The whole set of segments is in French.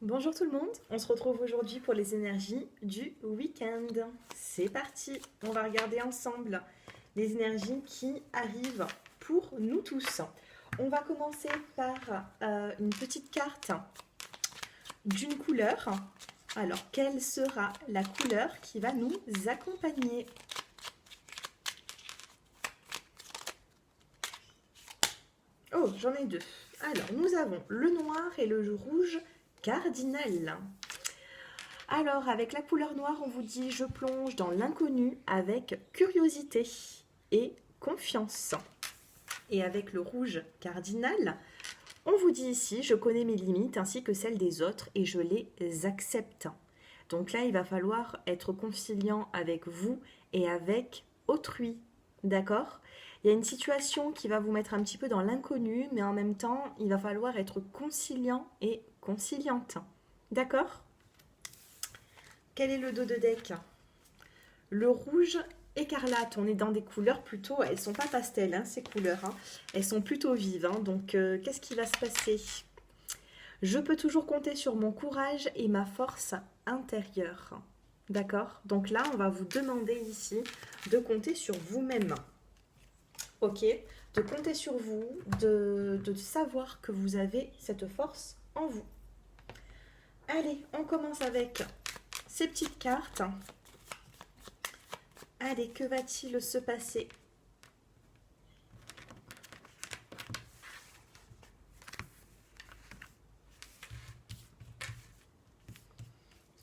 Bonjour tout le monde, on se retrouve aujourd'hui pour les énergies du week-end. C'est parti, on va regarder ensemble les énergies qui arrivent pour nous tous. On va commencer par une petite carte d'une couleur. Alors, quelle sera la couleur qui va nous accompagner? Oh, j'en ai deux. Alors, nous avons le noir et le rouge cardinal. Alors, avec la couleur noire, on vous dit je plonge dans l'inconnu avec curiosité et confiance. Et avec le rouge cardinal, on vous dit ici je connais mes limites ainsi que celles des autres et je les accepte. Donc là, il va falloir être conciliant avec vous et avec autrui. D'accord? Il y a une situation qui va vous mettre un petit peu dans l'inconnu, mais en même temps, il va falloir être conciliant et conciliante. D'accord? Quel est le dos de deck? Le rouge écarlate, on est dans des couleurs plutôt, elles sont pas pastel, hein, ces couleurs, hein. Elles sont plutôt vives, hein. Donc qu'est-ce qui va se passer? Je peux toujours compter sur mon courage et ma force intérieure. D'accord? Donc là, on va vous demander ici de compter sur vous-même. Ok? De compter sur vous, de savoir que vous avez cette force en vous. Allez, on commence avec ces petites cartes. Allez, que va-t-il se passer?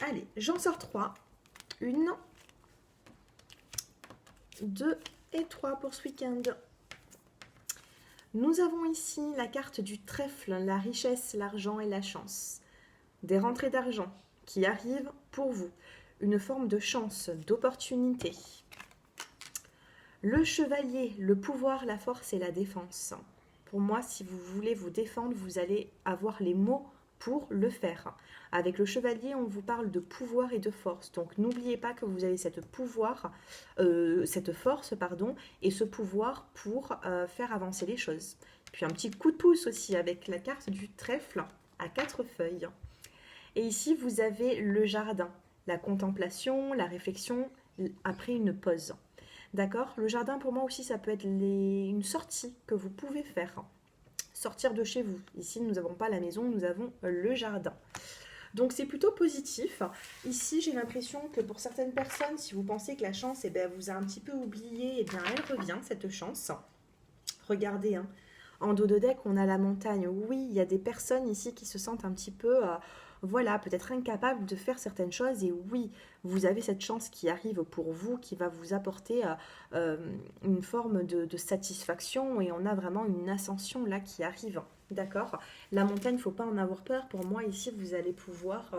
Allez, j'en sors 3. 1, 2 et 3 pour ce week-end. Nous avons ici la carte du trèfle, la richesse, l'argent et la chance. Des rentrées d'argent qui arrivent pour vous. Une forme de chance, d'opportunité. Le chevalier, le pouvoir, la force et la défense. Pour moi, si vous voulez vous défendre, vous allez avoir les mots pour le faire. Avec le chevalier, on vous parle de pouvoir et de force. Donc n'oubliez pas que vous avez cette force, et ce pouvoir pour faire avancer les choses. Puis un petit coup de pouce aussi avec la carte du trèfle à 4 feuilles. Et ici, vous avez le jardin, la contemplation, la réflexion après une pause. D'accord? Le jardin, pour moi aussi, ça peut être une sortie que vous pouvez faire. Sortir de chez vous. Ici, nous n'avons pas la maison, nous avons le jardin. Donc, c'est plutôt positif. Ici, j'ai l'impression que pour certaines personnes, si vous pensez que la chance vous a un petit peu oublié, elle revient, cette chance. Regardez, hein. En dos de deck, on a la montagne. Oui, il y a des personnes ici qui se sentent un petit peu, voilà, peut-être incapables de faire certaines choses. Et oui, vous avez cette chance qui arrive pour vous, qui va vous apporter une forme de satisfaction. Et on a vraiment une ascension là qui arrive. D'accord? La montagne, il ne faut pas en avoir peur. Pour moi, ici, vous allez pouvoir...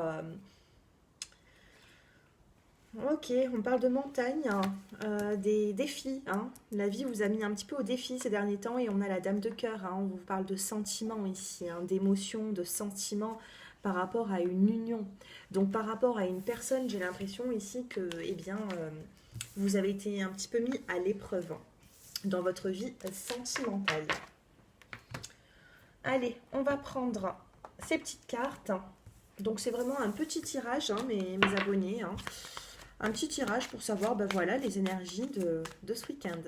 Ok, on parle de montagne, hein, des défis, hein. La vie vous a mis un petit peu au défi ces derniers temps et on a la dame de cœur, hein. On vous parle de sentiments ici, hein, d'émotions, de sentiments par rapport à une union. Donc par rapport à une personne, j'ai l'impression ici que vous avez été un petit peu mis à l'épreuve dans votre vie sentimentale. Allez, on va prendre ces petites cartes. Donc c'est vraiment un petit tirage, hein, mes abonnés, hein. Un petit tirage pour savoir voilà, les énergies de ce week-end.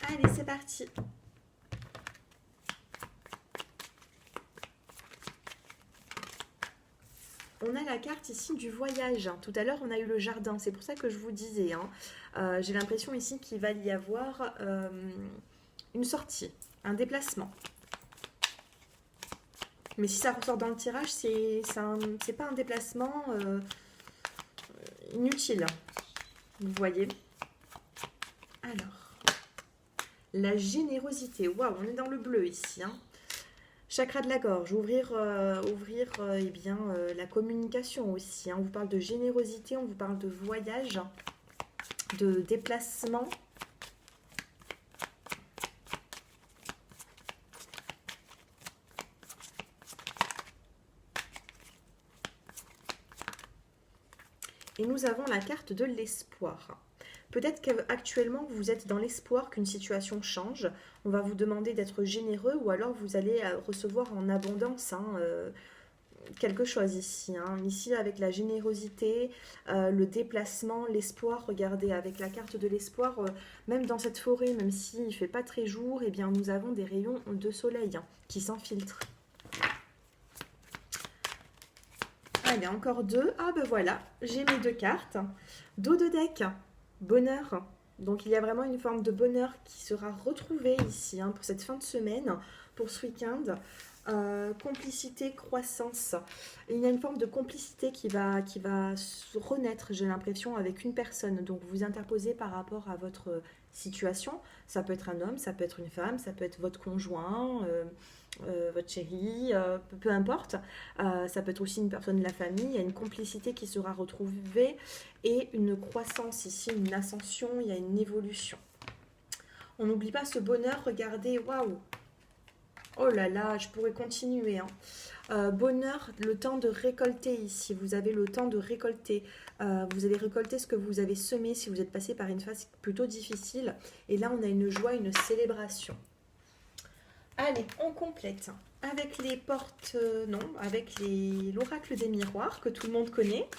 Allez, c'est parti. On a la carte ici du voyage. Tout à l'heure, on a eu le jardin. C'est pour ça que je vous disais, hein. J'ai l'impression ici qu'il va y avoir une sortie, un déplacement. Mais si ça ressort dans le tirage, c'est pas un déplacement inutile. Vous voyez? Alors, la générosité. Waouh, on est dans le bleu ici, hein. Chakra de la gorge, ouvrir la communication aussi, hein. On vous parle de générosité, on vous parle de voyage, de déplacement. Et nous avons la carte de l'espoir. Peut-être qu'actuellement, vous êtes dans l'espoir qu'une situation change. On va vous demander d'être généreux ou alors vous allez recevoir en abondance quelque chose ici. Ici, avec la générosité, le déplacement, l'espoir. Regardez, avec la carte de l'espoir, même dans cette forêt, même s'il ne fait pas très jour, eh bien, nous avons des rayons de soleil qui s'infiltrent. Allez, encore deux. Ah ben voilà, j'ai mes deux cartes. Dos de deck, bonheur. Donc il y a vraiment une forme de bonheur qui sera retrouvée ici pour cette fin de semaine, pour ce week-end. Complicité, croissance. Il y a une forme de complicité qui va renaître, j'ai l'impression, avec une personne. Donc vous interposez par rapport à votre situation. Ça peut être un homme, ça peut être une femme, ça peut être votre conjoint, votre chéri, peu importe. Ça peut être aussi une personne de la famille. Il y a une complicité qui sera retrouvée et une croissance ici, une ascension, il y a une évolution. On n'oublie pas ce bonheur, regardez, waouh! Oh là là, je pourrais continuer. Bonheur, le temps de récolter ici. Vous avez le temps de récolter. Vous allez récolter ce que vous avez semé si vous êtes passé par une phase plutôt difficile. Et là, on a une joie, une célébration. Allez, on complète avec les portes, non, avec l'oracle des miroirs que tout le monde connaît.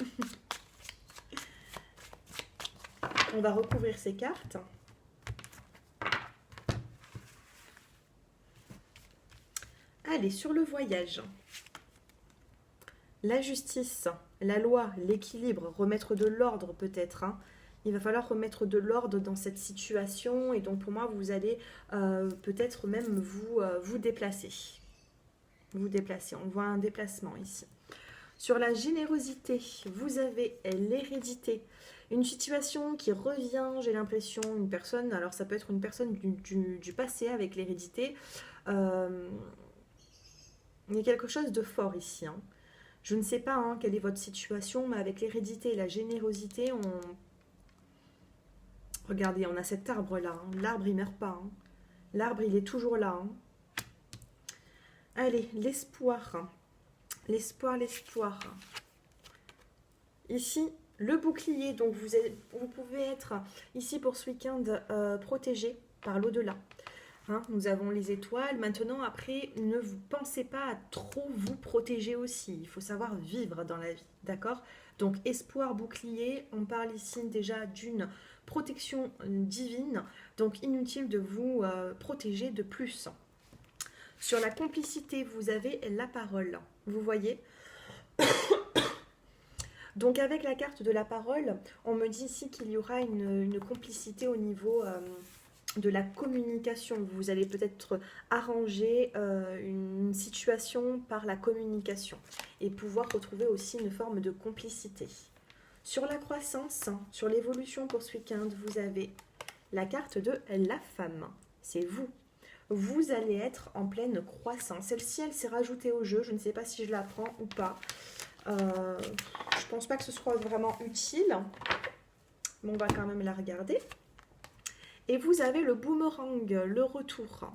On va recouvrir ces cartes. Allez, sur le voyage. La justice, la loi, l'équilibre, remettre de l'ordre peut-être. Il va falloir remettre de l'ordre dans cette situation et donc pour moi, vous allez peut-être même vous déplacer. Vous déplacer, on voit un déplacement ici. Sur la générosité, vous avez l'hérédité. Une situation qui revient, j'ai l'impression, une personne, alors ça peut être une personne du passé avec l'hérédité. Il y a quelque chose de fort ici. Je ne sais pas quelle est votre situation, mais avec l'hérédité et la générosité, regardez, on a cet arbre-là. L'arbre, il ne meurt pas. L'arbre, il est toujours là. Allez, l'espoir. L'espoir, l'espoir. Ici, le bouclier. Donc, vous pouvez être ici pour ce week-end protégé par l'au-delà. Nous avons les étoiles. Maintenant, après, ne vous pensez pas à trop vous protéger aussi. Il faut savoir vivre dans la vie, d'accord? Donc, espoir, bouclier. On parle ici déjà d'une protection divine. Donc, inutile de vous protéger de plus. Sur la complicité, vous avez la parole. Vous voyez? Donc, avec la carte de la parole, on me dit ici qu'il y aura une complicité au niveau de la communication. Vous allez peut-être arranger une situation par la communication et pouvoir retrouver aussi une forme de complicité. Sur la croissance, sur l'évolution pour ce week-end, vous avez la carte de la femme. C'est vous. Vous allez être en pleine croissance. Celle-ci, elle s'est rajoutée au jeu. Je ne sais pas si je la prends ou pas. Je ne pense pas que ce soit vraiment utile. Mais on va quand même la regarder. Et vous avez le boomerang, le retour.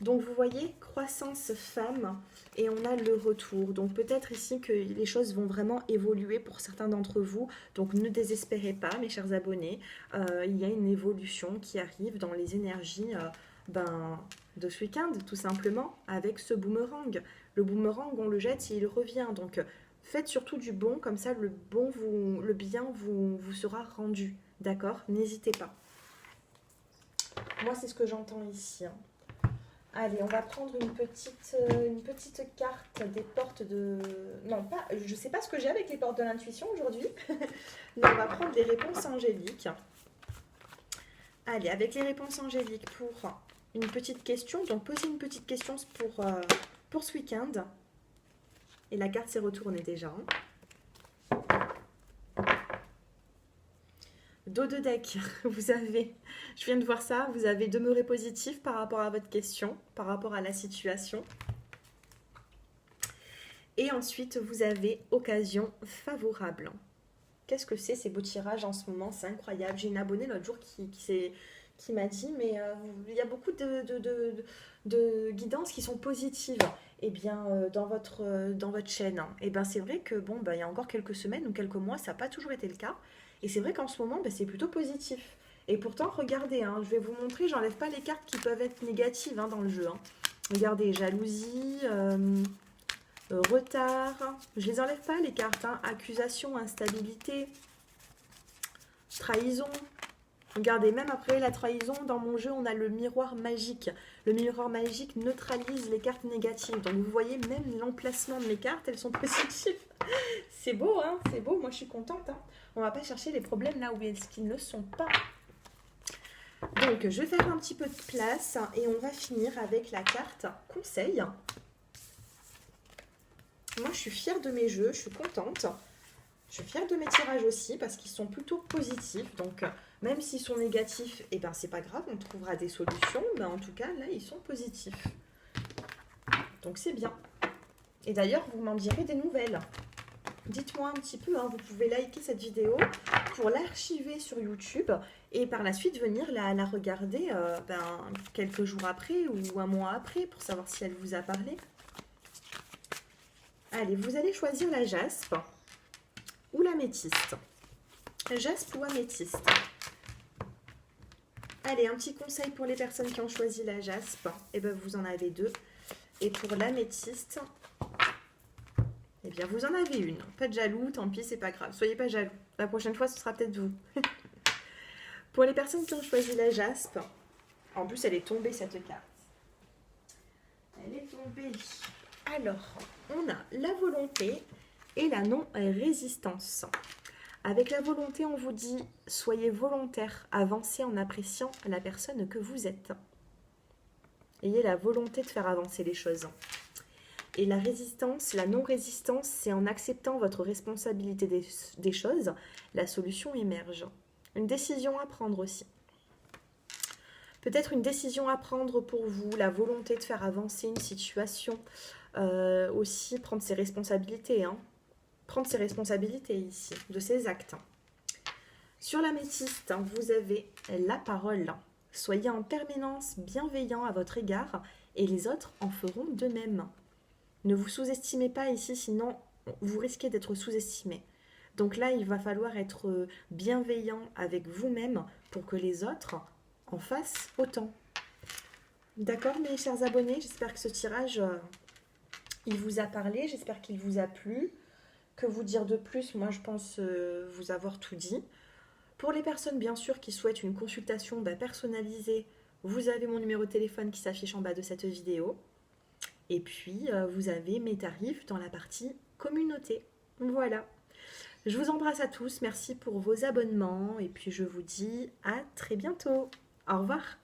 Donc vous voyez, croissance femme et on a le retour. Donc peut-être ici que les choses vont vraiment évoluer pour certains d'entre vous. Donc ne désespérez pas mes chers abonnés. Il y a une évolution qui arrive dans les énergies de ce week-end tout simplement avec ce boomerang. Le boomerang, on le jette et il revient. Donc faites surtout du bon, comme ça le bien vous sera rendu. D'accord? N'hésitez pas. Moi, c'est ce que j'entends ici. Allez, on va prendre une petite carte des portes de... Non, pas. Je ne sais pas ce que j'ai avec les portes de l'intuition aujourd'hui. Non, on va prendre des réponses angéliques. Allez, avec les réponses angéliques pour une petite question. Donc, posez une petite question pour ce week-end. Et la carte s'est retournée déjà. Dos de deck, vous avez, je viens de voir ça, vous avez demeuré positif par rapport à votre question, par rapport à la situation. Et ensuite, vous avez occasion favorable. Qu'est-ce que c'est ces beaux tirages en ce moment? C'est incroyable. J'ai une abonnée l'autre jour qui m'a dit, mais il y a beaucoup de guidances qui sont positives dans votre chaîne. Et bien c'est vrai que il y a encore quelques semaines ou quelques mois, ça n'a pas toujours été le cas. Et c'est vrai qu'en ce moment, c'est plutôt positif. Et pourtant, regardez, hein, je vais vous montrer, j'enlève pas les cartes qui peuvent être négatives dans le jeu. Hein. Regardez, jalousie, retard. Je les enlève pas les cartes. Hein. Accusation, instabilité, trahison. Regardez, même après la trahison, dans mon jeu, on a le miroir magique. Le miroir magique neutralise les cartes négatives. Donc vous voyez, même l'emplacement de mes cartes, elles sont positives. C'est beau, hein? C'est beau, moi je suis contente. Hein. On va pas chercher les problèmes là où ils ne sont pas. Donc je vais faire un petit peu de place et on va finir avec la carte conseil. Moi je suis fière de mes jeux, je suis contente. Je suis fière de mes tirages aussi parce qu'ils sont plutôt positifs. Donc même s'ils sont négatifs, et ben c'est pas grave, on trouvera des solutions. Mais en tout cas là ils sont positifs. Donc c'est bien. Et d'ailleurs vous m'en direz des nouvelles. Dites-moi un petit peu, hein, vous pouvez liker cette vidéo pour l'archiver sur YouTube et par la suite venir la regarder quelques jours après ou un mois après pour savoir si elle vous a parlé. Allez, vous allez choisir la jaspe ou l'améthyste. Jaspe ou améthyste. Allez, un petit conseil pour les personnes qui ont choisi la jaspe. Et ben vous en avez deux. Et pour l'améthyste, eh bien, vous en avez une. Pas de jaloux, tant pis, c'est pas grave. Soyez pas jaloux. La prochaine fois, ce sera peut-être vous. Pour les personnes qui ont choisi la jaspe, en plus, elle est tombée, cette carte. Elle est tombée. Alors, on a la volonté et la non-résistance. Avec la volonté, on vous dit, soyez volontaire, avancez en appréciant la personne que vous êtes. Ayez la volonté de faire avancer les choses. Et la résistance, la non-résistance, c'est en acceptant votre responsabilité des choses, la solution émerge. Une décision à prendre aussi. Peut-être une décision à prendre pour vous, la volonté de faire avancer une situation, aussi prendre ses responsabilités. Hein. Prendre ses responsabilités ici, de ses actes. Sur l'améthyste, vous avez la parole. Soyez en permanence bienveillant à votre égard et les autres en feront de même. Ne vous sous-estimez pas ici, sinon vous risquez d'être sous-estimé. Donc là, il va falloir être bienveillant avec vous-même pour que les autres en fassent autant. D'accord, mes chers abonnés, j'espère que ce tirage, il vous a parlé, j'espère qu'il vous a plu. Que vous dire de plus? Moi, je pense vous avoir tout dit. Pour les personnes, bien sûr, qui souhaitent une consultation personnalisée, vous avez mon numéro de téléphone qui s'affiche en bas de cette vidéo. Et puis, vous avez mes tarifs dans la partie communauté. Voilà. Je vous embrasse à tous. Merci pour vos abonnements. Et puis, je vous dis à très bientôt. Au revoir.